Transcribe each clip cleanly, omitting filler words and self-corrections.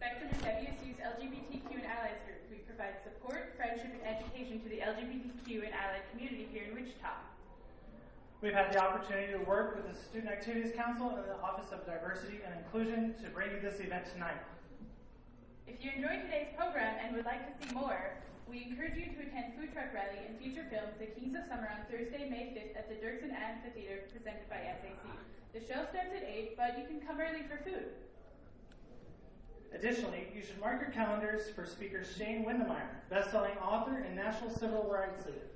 Spectrum is WSU's LGBTQ and Allies group. We provide support, friendship, and education to the LGBTQ and Allied community here in Wichita. We've had the opportunity to work with the Student Activities Council and the Office of Diversity and Inclusion to bring you this event tonight. If you enjoyed today's program and would like to see more, we encourage you to attend Food Truck Rally and feature films The Kings of Summer on Thursday, May 5th at the Dirksen Amphitheater presented by SAC. The show starts at 8, but you can come early for food. Additionally, you should mark your calendars for speaker Shane Windemeyer, best-selling author and national civil rights leader.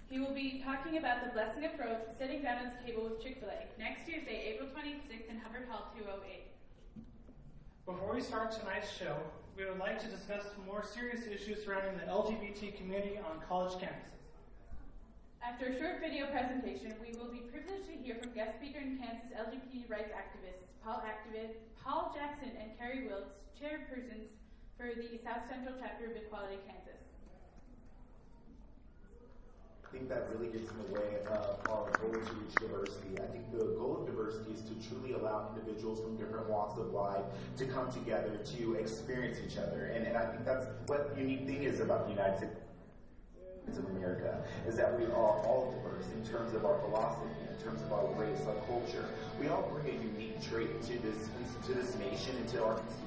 He will be talking about the blessing of growth, sitting down at the table with Chick-fil-A, next Tuesday, April 26th in Hubbard Hall 208. Before we start tonight's show, we would like to discuss more serious issues surrounding the LGBT community on college campuses. After a short video presentation, we will be privileged to hear from guest speaker and Kansas LGBT rights activists Paul Jackson and Carrie Wilkes, chairpersons for the South Central Chapter of Equality Kansas. I think that really gets in the way of our goal to reach diversity. I think the goal of diversity is to truly allow individuals from different walks of life to come together to experience each other. And I think that's what the unique thing is about the United States of America, is that we are all diverse in terms of our philosophy, in terms of our race, our culture. We all bring a unique trait to this nation and to our constitution.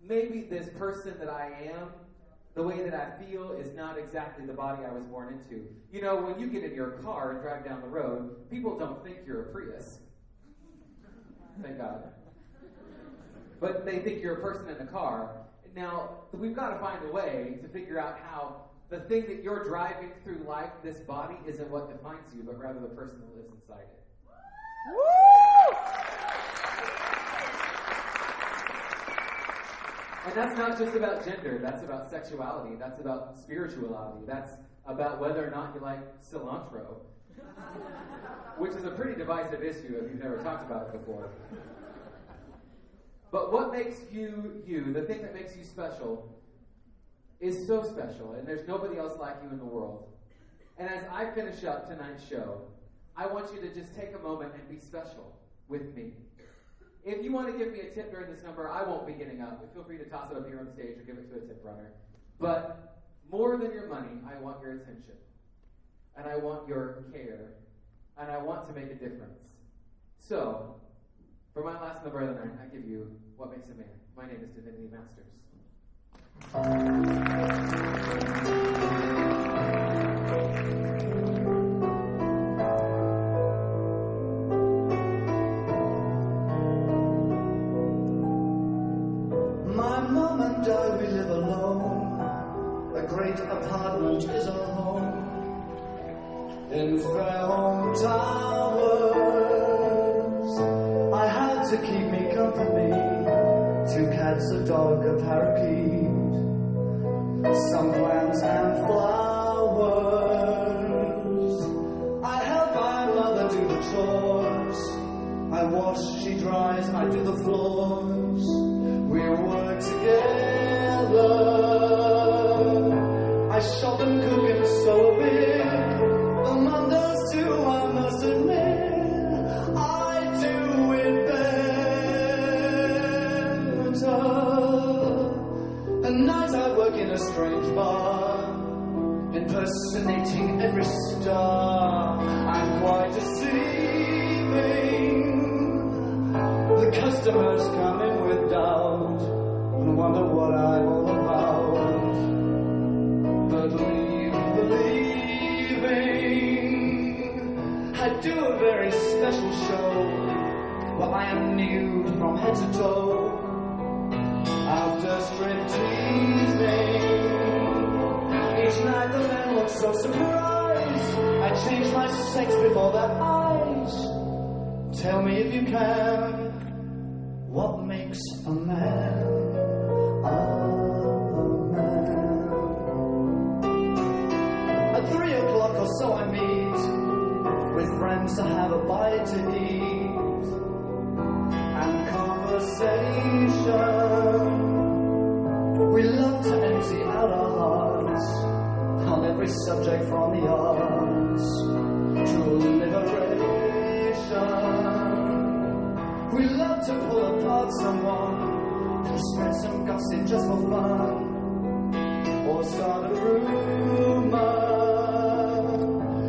maybe this person that I am, the way that I feel, is not exactly the body I was born into. You know, when you get in your car and drive down the road, people don't think you're a Prius. Thank God. But they think you're a person in a car. Now, we've got to find a way to figure out how the thing that you're driving through life, this body, isn't what defines you, but rather the person that lives inside it. Woo! And that's not just about gender. That's about sexuality. That's about spirituality. That's about whether or not you like cilantro, which is a pretty divisive issue if you've never talked about it before. But what makes you, you, the thing that makes you special, is so special, and there's nobody else like you in the world. And as I finish up tonight's show, I want you to just take a moment and be special with me. If you want to give me a tip during this number, I won't be getting up. Feel free to toss it up here on stage or give it to a tip runner. But more than your money, I want your attention. And I want your care. And I want to make a difference. So, for my last number of the night, I give you What Makes a Man. My name is Divinity Masters. My mom and I, we live alone. A great apartment is our home. In Fairholme Towers, I had to keep me company. 2 cats, a dog, a parakeet, some plants and flowers. I help my mother do the chores. I wash, she dries, I do the floors. We work together. I shop and cook and sew a bit. The mum does too, I must admit. I do it better. At night I work in a strange bar, impersonating every star. I'm quite deceiving. The customers come in with doubt and wonder what I'm all about. But leave believing, I do a very special show where I am nude from head to toe. After stripteasing, each night the men look so surprised. I change my sex before their eyes. Tell me if you can, what makes a man a man? At 3 o'clock or so I meet with friends to have a bite to eat and conversation. We love to empty out our hearts on every subject from the arts to liberation. We love to pull apart someone and spread some gossip just for fun, or start a rumor.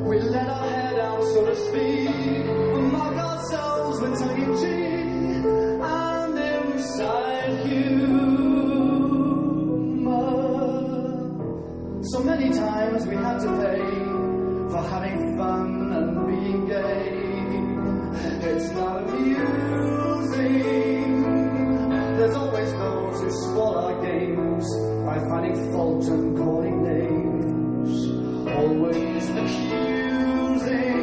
We let our hair down, so to speak, and mark ourselves with tongue-in-cheek and inside humor. So many times we had to pay for having fun and being gay. It's not amusing. There's always those who spoil our games by finding fault and calling names. Always accusing.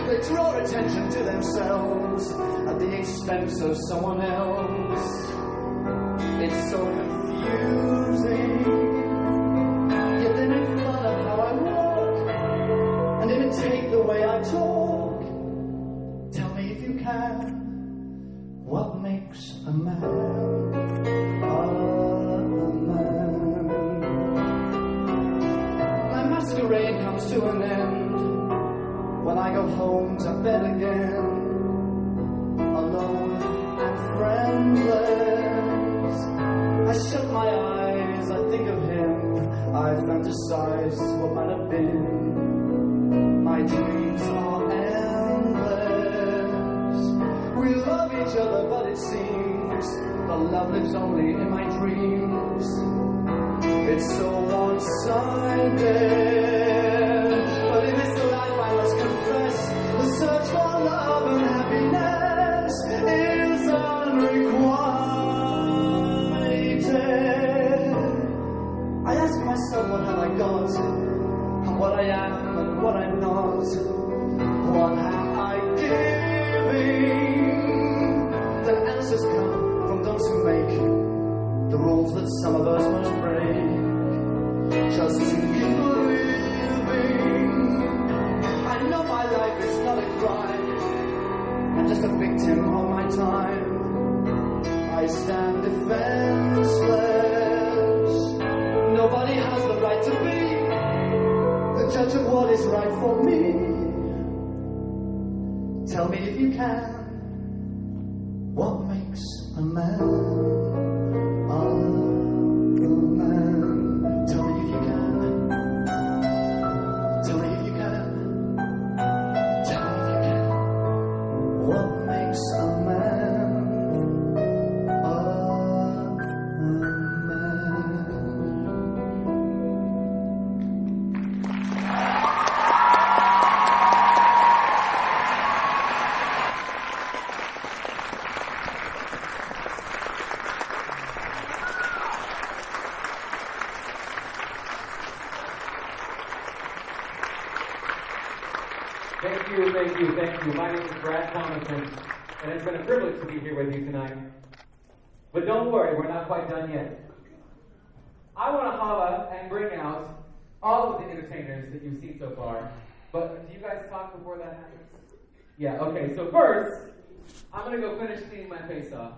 They draw attention to themselves at the expense of someone else. It's so confusing. Yet they make fun of how I walk and imitate the way I talk. Tell me if you can, what makes a man a man? My masquerade comes to an end when I go home to bed again, alone and friendless. I shut my eyes, I think of him, I fantasize what might have been. My dreams are endless. We love each other, but it seems lives, the love lives only in my dreams. It's so one-sided, but in this life I must confess, the search for love and happiness is unrequited. I ask myself, what have I got, and what I am and what I'm not. What am I giving? Then answers come from those who make the rules that some of us must break, just to keep living. I know my life is not a crime, I'm just a victim of my time. I stand defenseless. Nobody has the right to be the judge of what is right for me. Tell me if you can, what makes a man a man? Tell me if you can. Tell me if you can. Tell me if you can. What makes a man a Thank you. My name is Drat Queen, and it's been a privilege to be here with you tonight. But don't worry, we're not quite done yet. I want to holla and bring out all of the entertainers that you've seen so far. But do you guys talk before that happens? Yeah, okay, so first, I'm going to go finish cleaning my face off.